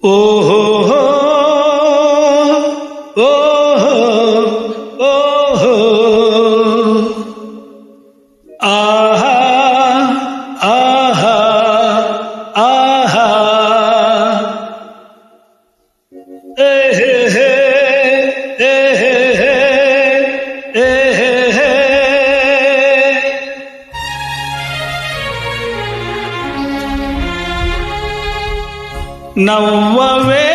ఓహో ఓహో ఓహో ఆహా ఆహా ఆహా ఏహే ఏహే ఏహే నవ్వవే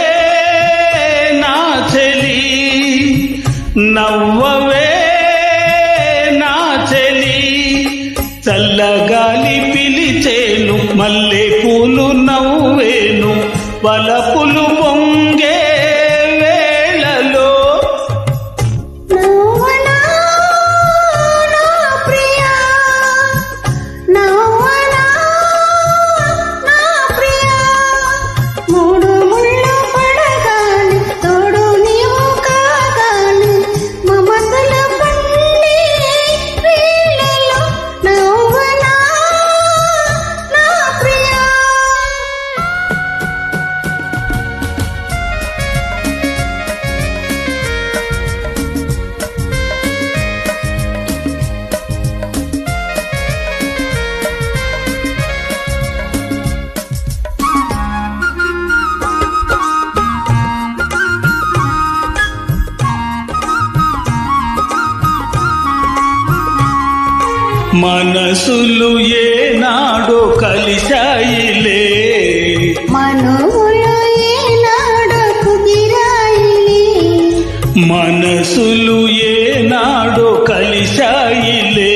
నా చెలి నవ్వవే నా చెలి చల్లగాలి పిలిచేను మల్లె పూలు నవ్వేను వలపులు పొంగే వేళలో మనసులు ఏనాడో కలిశాయిలే మనసులు ఏనాడో కుదిరాయిలే మనసులు ఏనాడో కలిశాయిలే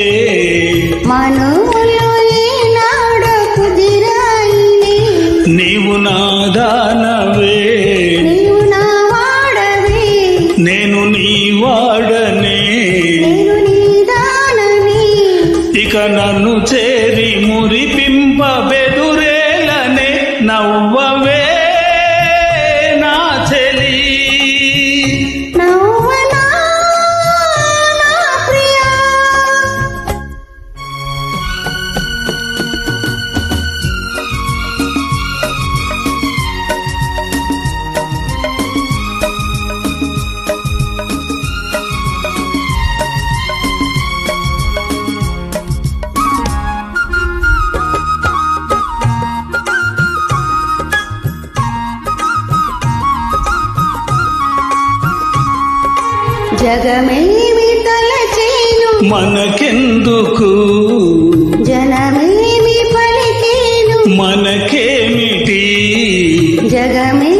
మనసులు ఏనాడో కుదిరాయిలే నీవు నా దానవే నీవు నా వాడవే నేను నీ వాడనే నేను నీ దానని ఇక నన్ను చేరి మురిపింప బెదురేలనే నవ్వవే నా చెలి నవ్వనా నా ప్రియా జగమేమి తలచేను మనకెందుకు జనమేమి పలికేను మనకేమిటి జగమే